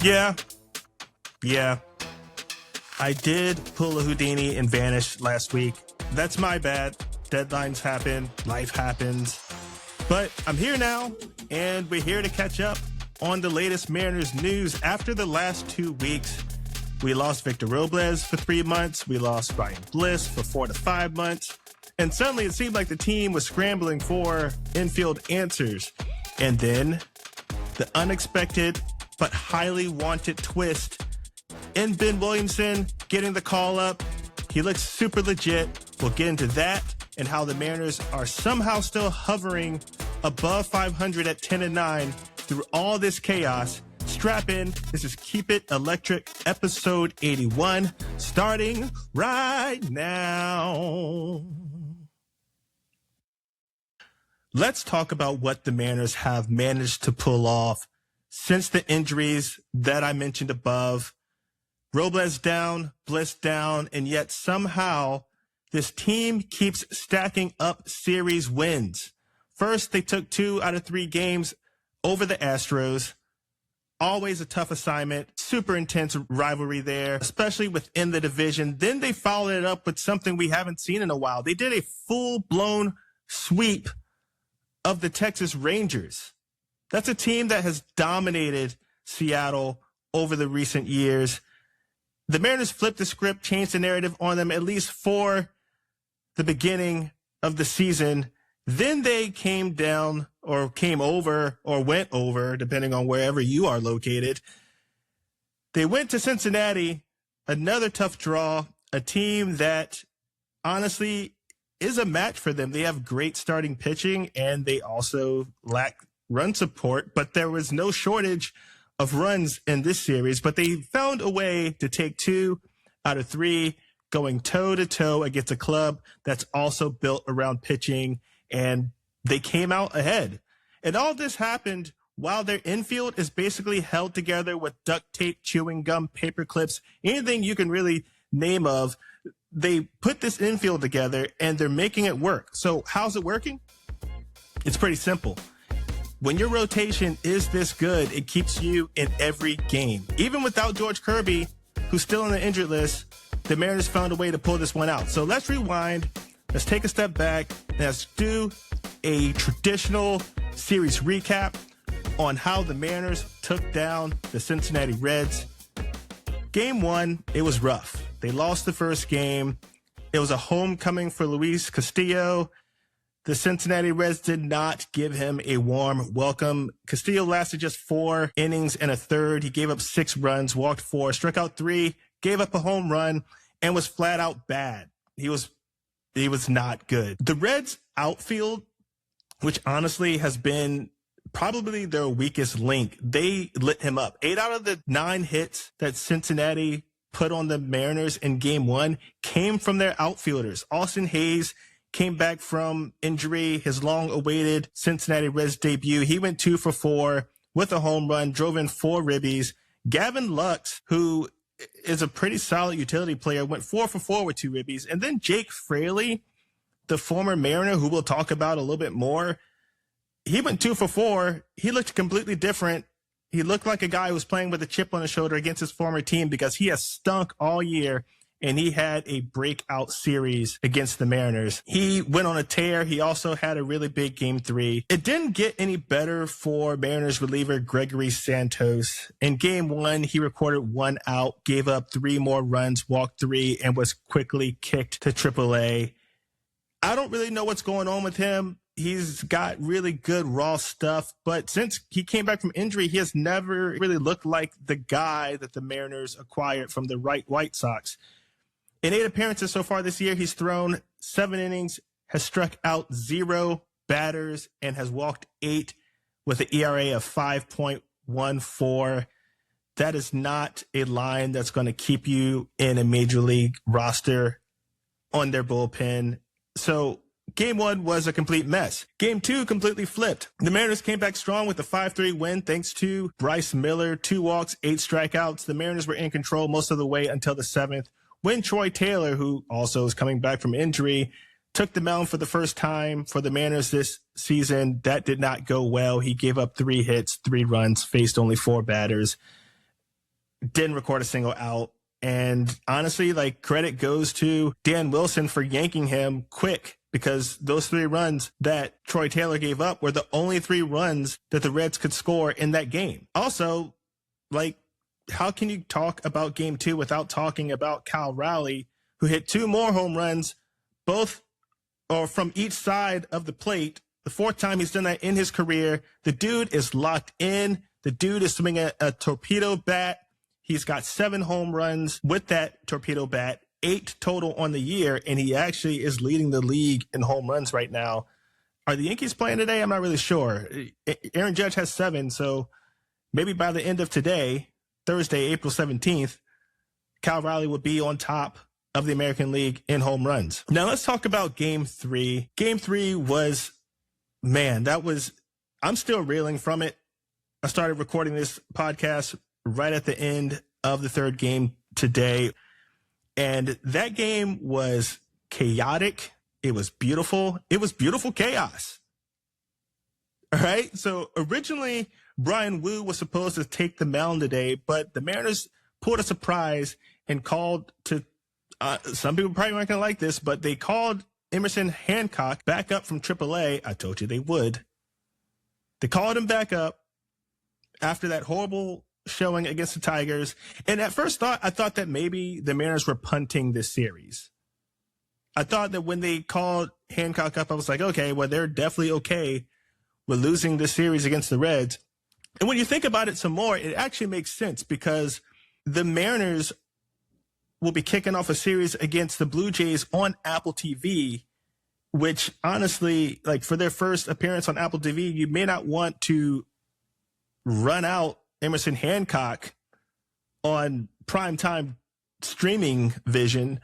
Yeah, yeah. I did pull a Houdini and vanish last week. That's my bad. Deadlines happen, life happens. But I'm here now, and we're here to catch up on the latest Mariners news. After the last 2 weeks, we lost Victor Robles for 3 months. We lost Ryan Bliss for 4 to 5 months. And suddenly it seemed like the team was scrambling for infield answers. And then the unexpected but highly wanted twist in Ben Williamson getting the call up. He looks super legit. We'll get into that and how the Mariners are somehow still hovering above 500 at 10-9 through all this chaos. Strap in. This is Keep It Electric, episode 81, starting right now. Let's talk about what the Mariners have managed to pull off since the injuries that I mentioned above. Robles down, Bliss down, and yet somehow this team keeps stacking up series wins. First, they took 2 out of 3 games over the Astros. Always a tough assignment, super intense rivalry there, especially within the division. Then they followed it up with something we haven't seen in a while. They did a full-blown sweep of the Texas Rangers. That's a team that has dominated Seattle over the recent years. The Mariners flipped the script, changed the narrative on them at least for the beginning of the season. Then they came down or came over or went over, depending on wherever you are located. They went to Cincinnati, another tough draw, a team that honestly is a match for them. They have great starting pitching and they also lack run support, but there was no shortage of runs in this series. But they found a way to take 2 out of 3, going toe-to-toe against a club that's also built around pitching, and they came out ahead. And all this happened while their infield is basically held together with duct tape, chewing gum, paper clips, anything you can really name of. They put this infield together and they're making it work. So how's it working? It's pretty simple. When your rotation is this good, it keeps you in every game. Even without George Kirby, who's still on the injured list, the Mariners found a way to pull this one out. So let's rewind. Let's take a step back. Let's do a traditional series recap on how the Mariners took down the Cincinnati Reds. Game 1, it was rough. They lost the first game. It was a homecoming for Luis Castillo. The Cincinnati Reds did not give him a warm welcome. Castillo lasted just 4 innings and a third. He gave up 6 runs, walked 4, struck out 3, gave up a home run, and was flat out bad. He was not good. The Reds outfield, which honestly has been probably their weakest link, they lit him up. 8 out of the 9 hits that Cincinnati put on the Mariners in game 1 came from their outfielders. Austin Hayes came back from injury, his long-awaited Cincinnati Reds debut. He went 2 for 4 with a home run, drove in 4 ribbies. Gavin Lux, who is a pretty solid utility player, went 4 for 4 with 2 ribbies. And then Jake Fraley, the former Mariner, who we'll talk about a little bit more, he went 2 for 4. He looked completely different. He looked like a guy who was playing with a chip on his shoulder against his former team because he has stunk all year, and he had a breakout series against the Mariners. He went on a tear. He also had a really big game 3. It didn't get any better for Mariners reliever Gregory Santos. In game 1, he recorded 1 out, gave up 3 more runs, walked 3, and was quickly kicked to AAA. I don't really know what's going on with him. He's got really good raw stuff, but since he came back from injury, he has never really looked like the guy that the Mariners acquired from the White Sox. In 8 appearances so far this year, he's thrown 7 innings, has struck out 0 batters, and has walked 8 with an ERA of 5.14. That is not a line that's going to keep you in a major league roster on their bullpen. So game 1 was a complete mess. Game 2 completely flipped. The Mariners came back strong with a 5-3 win thanks to Bryce Miller, 2 walks, 8 strikeouts. The Mariners were in control most of the way until the 7th, when Troy Taylor, who also is coming back from injury, took the mound for the first time for the Mariners this season. That did not go well. He gave up 3 hits, 3 runs, faced only 4 batters. didn't record a single out. And honestly, like, credit goes to Dan Wilson for yanking him quick, because those 3 runs that Troy Taylor gave up were the only 3 runs that the Reds could score in that game. Also, like, how can you talk about game 2 without talking about Cal Raleigh, who hit 2 more home runs, both or from each side of the plate? The 4th time he's done that in his career. The dude is locked in. The dude is swinging a torpedo bat. He's got 7 home runs with that torpedo bat, 8 total on the year, and he actually is leading the league in home runs right now. Are the Yankees playing today? I'm not really sure. Aaron Judge has 7, so maybe by the end of today, Thursday, April 17th, Cal Raleigh will be on top of the American League in home runs. Now let's talk about Game 3. Game 3 was, man, I'm still reeling from it. I started recording this podcast right at the end of the 3rd game today. And that game was chaotic. It was beautiful. It was beautiful chaos. All right. So originally, Brian Wu was supposed to take the mound today, but the Mariners pulled a surprise and called to, some people probably aren't going to like this, but they called Emerson Hancock back up from AAA. I told you they would. They called him back up after that horrible showing against the Tigers. And at first I thought that maybe the Mariners were punting this series. I thought that when they called Hancock up, I was like, okay, well, they're definitely okay with losing this series against the Reds. And when you think about it some more, it actually makes sense, because the Mariners will be kicking off a series against the Blue Jays on Apple TV, which honestly, like, for their first appearance on Apple TV, you may not want to run out Emerson Hancock on primetime streaming vision.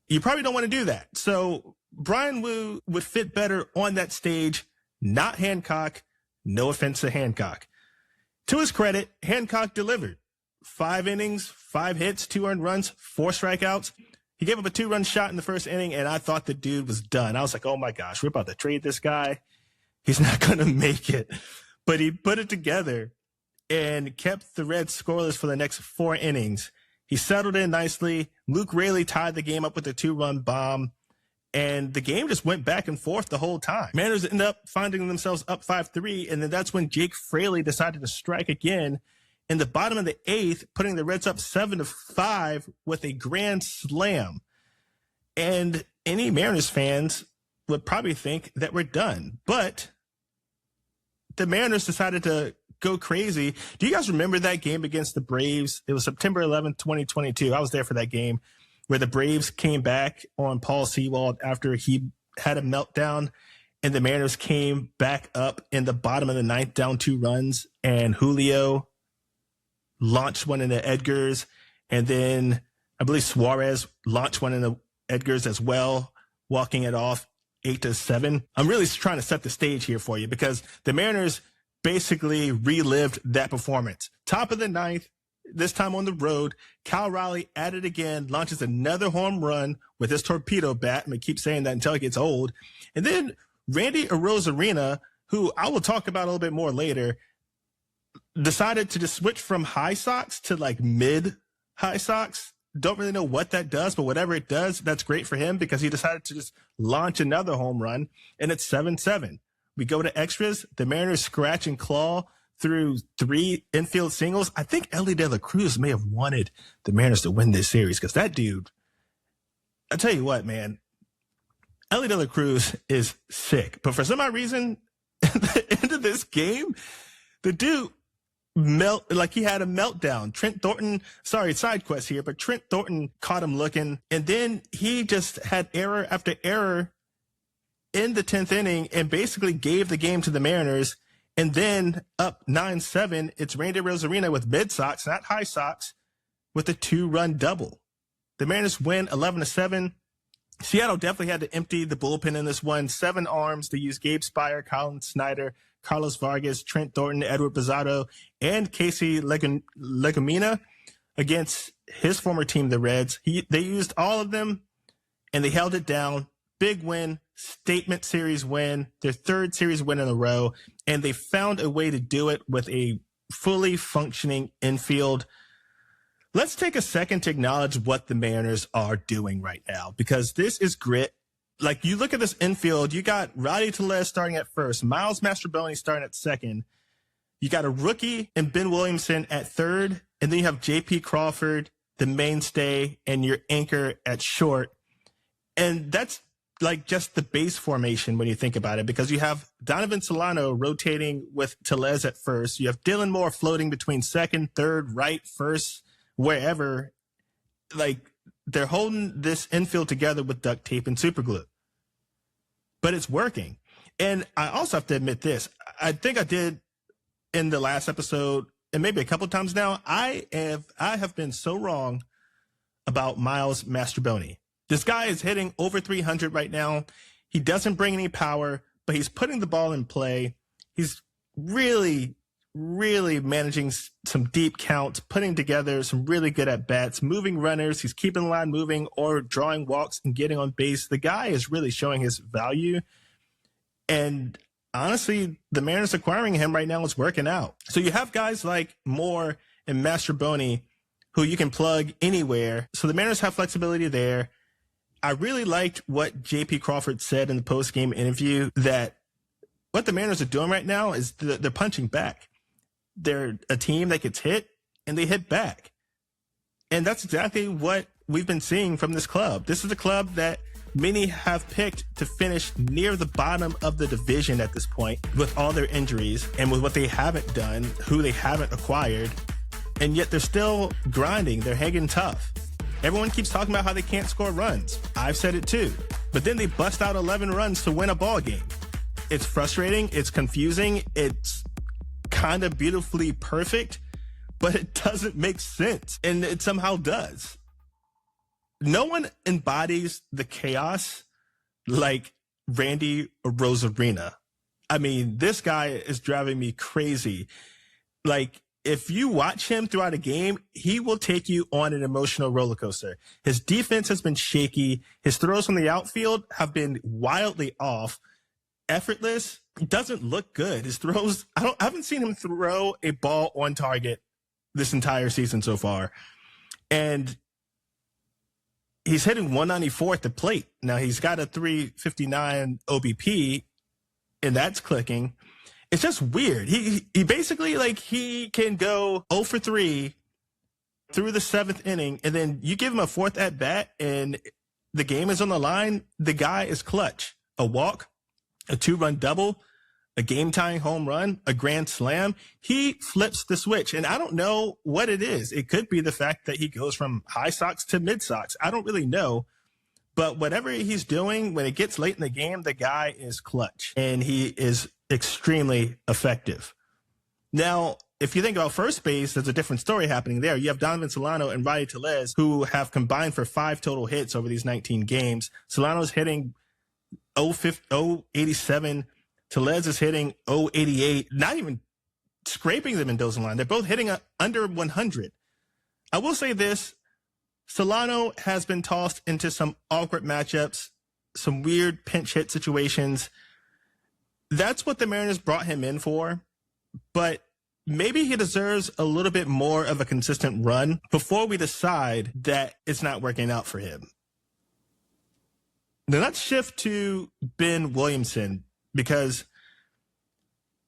You probably don't want to do that. So Brian Wu would fit better on that stage, not Hancock. No offense to Hancock. To his credit, Hancock delivered. 5 innings, 5 hits, 2 earned runs, 4 strikeouts. He gave up a 2-run shot in the 1st inning, and I thought the dude was done. I was like, oh my gosh, we're about to trade this guy. He's not going to make it. But he put it together and kept the Reds scoreless for the next 4 innings. He settled in nicely. Luke Raley tied the game up with a 2-run bomb, and the game just went back and forth the whole time. Mariners ended up finding themselves up 5-3, and then that's when Jake Fraley decided to strike again in the bottom of the 8th, putting the Reds up 7-5 with a grand slam. And any Mariners fans would probably think that we're done, but the Mariners decided to go crazy. Do you guys remember that game against the Braves? It was September 11th, 2022. I was there for that game, where the Braves came back on Paul Sewald after he had a meltdown, and the Mariners came back up in the bottom of the 9th, down 2 runs, and Julio launched one into Edgars, and then I believe Suarez launched one into Edgars as well, walking it off 8-7. I'm really trying to set the stage here for you, because the Mariners basically relived that performance. Top of the 9th, this time on the road, Cal Raleigh at it again, launches another home run with his torpedo bat. I'm going to keep saying that until it gets old. And then Randy Arozarena, who I will talk about a little bit more later, decided to just switch from high socks to like mid high socks. Don't really know what that does, but whatever it does, that's great for him, because he decided to just launch another home run, and it's 7-7. We go to extras. The Mariners scratch and claw through 3 infield singles. I think Ellie De La Cruz may have wanted the Mariners to win this series, because that dude, I tell you what, man, Ellie De La Cruz is sick. But for some odd reason, at the end of this game, the dude he had a meltdown. Trent Thornton, sorry, side quest here, but Trent Thornton caught him looking, and then he just had error after error in the 10th inning and basically gave the game to the Mariners. And then up 9-7, it's Randy Arozarena with mid socks, not high socks, with a 2-run double. The Mariners win 11-7. Seattle definitely had to empty the bullpen in this one. 7 arms to use Gabe Spire, Colin Snyder, Carlos Vargas, Trent Thornton, Edward Pizzotto, and Casey Legumina against his former team, the Reds. They used all of them, and they held it down. Big win, statement series win, their 3rd series win in a row, and they found a way to do it with a fully functioning infield. Let's take a second to acknowledge what the Mariners are doing right now, because this is grit. Like, you look at this infield, you got Rowdy Tellez starting at first, Miles Mastrobuoni starting at second. You got a rookie and Ben Williamson at third, and then you have J.P. Crawford, the mainstay, and your anchor at short. And that's like just the base formation when you think about it, because you have Donovan Solano rotating with Tellez at first. You have Dylan Moore floating between second, third, right, first, wherever. Like, they're holding this infield together with duct tape and super glue. But it's working. And I also have to admit this. I think I did in the last episode, and maybe a couple of times now, I have been so wrong about Miles Mastrobuoni. This guy is hitting over 300 right now. He doesn't bring any power, but he's putting the ball in play. He's really, really managing some deep counts, putting together some really good at-bats, moving runners. He's keeping the line moving or drawing walks and getting on base. The guy is really showing his value. And honestly, the Mariners acquiring him right now is working out. So you have guys like Moore and Mastrobuoni who you can plug anywhere. So the Mariners have flexibility there. I really liked what J.P. Crawford said in the post-game interview, that what the Mariners are doing right now is they're punching back. They're a team that gets hit, and they hit back. And that's exactly what we've been seeing from this club. This is a club that many have picked to finish near the bottom of the division at this point, with all their injuries and with what they haven't done, who they haven't acquired. And yet they're still grinding. They're hanging tough. Everyone keeps talking about how they can't score runs. I've said it too. But then they bust out 11 runs to win a ball game. It's frustrating. It's confusing. It's kind of beautifully perfect, but it doesn't make sense. And it somehow does. No one embodies the chaos like Randy Rosarina. I mean, this guy is driving me crazy. Like, if you watch him throughout a game, he will take you on an emotional roller coaster. His defense has been shaky. His throws from the outfield have been wildly off, effortless. He doesn't look good. His throws, I haven't seen him throw a ball on target this entire season so far. And he's hitting 194 at the plate. Now, he's got a 359 OBP, and that's clicking. It's just weird. He basically, like, he can go 0 for 3 through the 7th inning, and then you give him a 4th at bat and the game is on the line. The guy is clutch. A walk, a 2-run double, a game-tying home run, a grand slam. He flips the switch, and I don't know what it is. It could be the fact that he goes from high socks to mid socks. I don't really know. But whatever he's doing, when it gets late in the game, the guy is clutch, and he is extremely effective. Now, if you think about first base, there's a different story happening there. You have Donovan Solano and Rowdy Tellez, who have combined for 5 total hits over these 19 games. Solano's hitting 087. Tellez is hitting 088, not even scraping the Mendoza line. They're both hitting under 100. I will say this. Solano has been tossed into some awkward matchups, some weird pinch hit situations. That's what the Mariners brought him in for, but maybe he deserves a little bit more of a consistent run before we decide that it's not working out for him. Now let's shift to Ben Williamson, because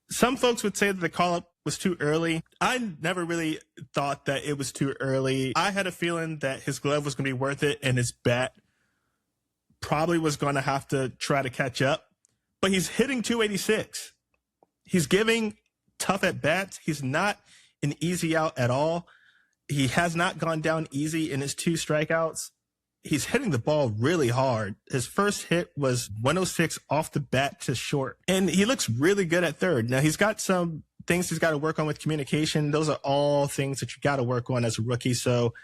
some folks would say that the call-up was too early. I never really thought that it was too early. I had a feeling that his glove was going to be worth it and his bat probably was going to have to try to catch up. But he's hitting 286. He's giving tough at-bats. He's not an easy out at all. He has not gone down easy in his 2 strikeouts. He's hitting the ball really hard. His first hit was 106 off the bat to short. And he looks really good at third. Now, he's got some things he's got to work on with communication. Those are all things that you got to work on as a rookie. So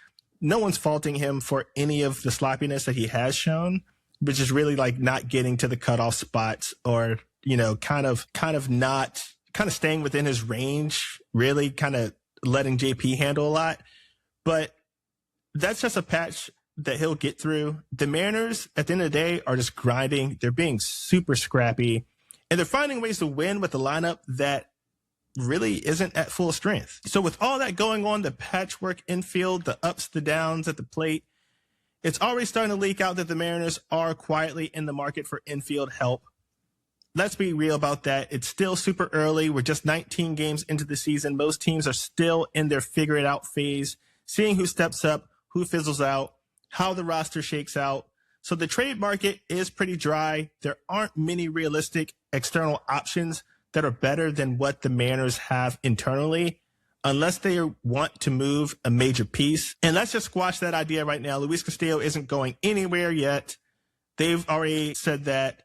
no one's faulting him for any of the sloppiness that he has shown, which is really like not getting to the cutoff spots, or, you know, kind of staying within his range, really kind of letting JP handle a lot. But that's just a patch that he'll get through. The Mariners, at the end of the day, are just grinding. They're being super scrappy, and they're finding ways to win with a lineup that really isn't at full strength. So with all that going on, the patchwork infield, the ups, the downs at the plate, it's already starting to leak out that the Mariners are quietly in the market for infield help. Let's be real about that. It's still super early. We're just 19 games into the season. Most teams are still in their figure it out phase, seeing who steps up, who fizzles out, how the roster shakes out. So the trade market is pretty dry. There aren't many realistic external options that are better than what the Mariners have internally, unless they want to move a major piece. And let's just squash that idea right now. Luis Castillo isn't going anywhere yet. They've already said that,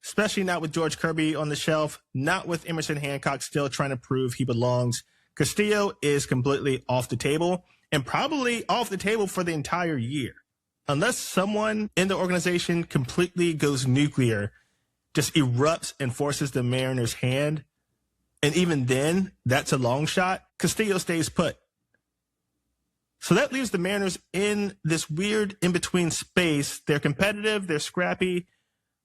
especially not with George Kirby on the shelf, not with Emerson Hancock still trying to prove he belongs. Castillo is completely off the table, and probably off the table for the entire year. Unless someone in the organization completely goes nuclear, just erupts and forces the Mariners' hand, and even then, that's a long shot, Castillo stays put. So that leaves the Mariners in this weird in-between space. They're competitive, they're scrappy,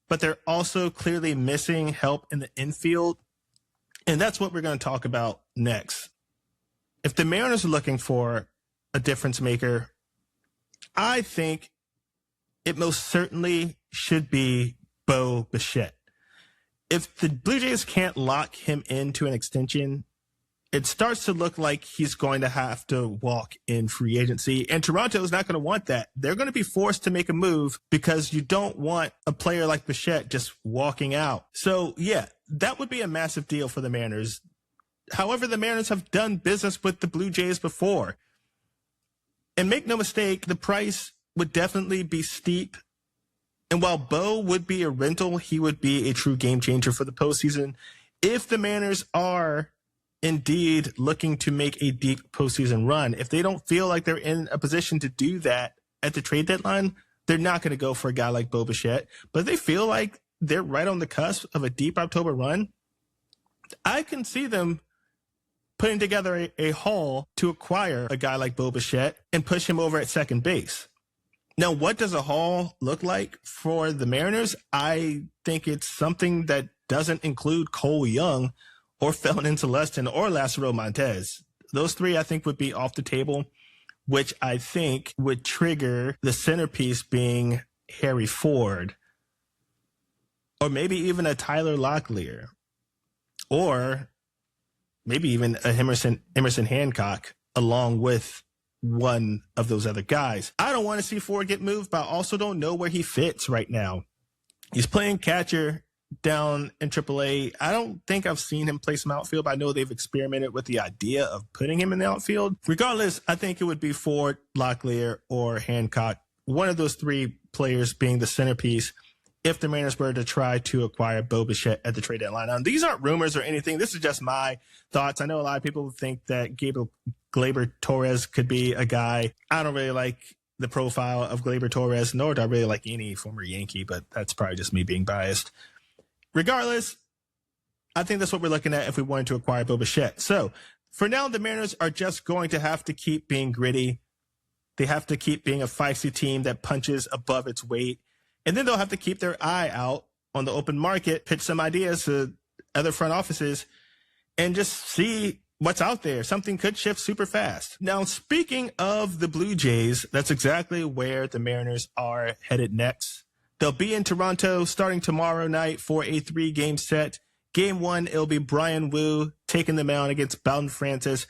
but they're also clearly missing help in the infield. And that's what we're going to talk about next. If the Mariners are looking for a difference maker, I think it most certainly should be Bo Bichette. If the Blue Jays can't lock him into an extension, it starts to look like he's going to have to walk in free agency. And Toronto is not going to want that. They're going to be forced to make a move because you don't want a player like Bichette just walking out. So, yeah, that would be a massive deal for the Mariners. However, the Mariners have done business with the Blue Jays before. And make no mistake, the price would definitely be steep. And while Bo would be a rental, he would be a true game changer for the postseason. If the Mariners are indeed looking to make a deep postseason run, if they don't feel like they're in a position to do that at the trade deadline, they're not going to go for a guy like Bo Bichette. But if they feel like they're right on the cusp of a deep October run, I can see them putting together a haul to acquire a guy like Bo Bichette and push him over at second base. Now, what does a haul look like for the Mariners? I think it's something that doesn't include Cole Young or Felton Celestin or Lázaro Montez. Those three, I think, would be off the table, which I think would trigger the centerpiece being Harry Ford, or maybe even a Tyler Locklear, or maybe even a Emerson Hancock along with one of those other guys. I don't want to see Ford get moved, but I also don't know where he fits right now. He's playing catcher down in AAA. I don't think I've seen him play some outfield, but I know they've experimented with the idea of putting him in the outfield. Regardless, I think it would be Ford, Locklear, or Hancock, one of those three players being the centerpiece if the Mariners were to try to acquire Bo Bichette at the trade deadline. Now, these aren't rumors or anything. This is just my thoughts. I know a lot of people think that Gleyber Torres could be a guy. I don't really like the profile of Gleyber Torres, nor do I really like any former Yankee, but that's probably just me being biased. Regardless, I think that's what we're looking at if we wanted to acquire Bo Bichette. So for now, the Mariners are just going to have to keep being gritty. They have to keep being a feisty team that punches above its weight. And then they'll have to keep their eye out on the open market, pitch some ideas to other front offices, and just see what's out there. Something could shift super fast. Now, speaking of the Blue Jays, that's exactly where the Mariners are headed next. They'll be in Toronto starting tomorrow night for a 3-game set. Game 1, it'll be Brian Wu taking the mound against Bowden Francis.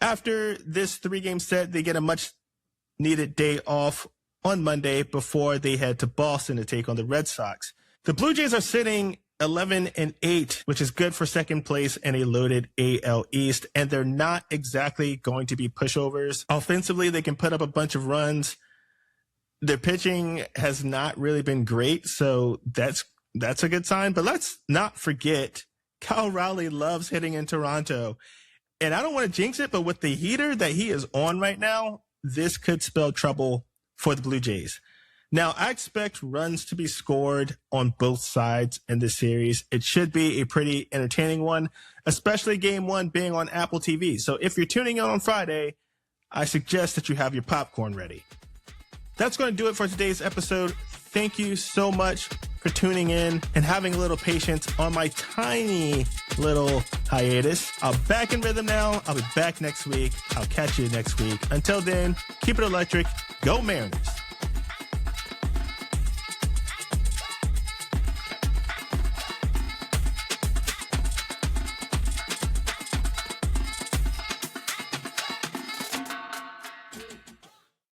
After this 3-game set, they get a much-needed day off on Monday before they head to Boston to take on the Red Sox. The Blue Jays are sitting 11-8, which is good for second place in a loaded AL East, and they're not exactly going to be pushovers. Offensively, they can put up a bunch of runs. Their pitching has not really been great, so that's a good sign. But let's not forget, Kyle Rowley loves hitting in Toronto. And I don't want to jinx it, but with the heater that he is on right now, this could spell trouble for the Blue Jays. Now, I expect runs to be scored on both sides in this series. It should be a pretty entertaining one, especially game 1 being on Apple TV. So if you're tuning in on Friday, I suggest that you have your popcorn ready. That's going to do it for today's episode. Thank you so much for tuning in and having a little patience on my tiny little hiatus. I'm back in rhythm now. I'll be back next week. I'll catch you next week. Until then, keep it electric. Go Mariners.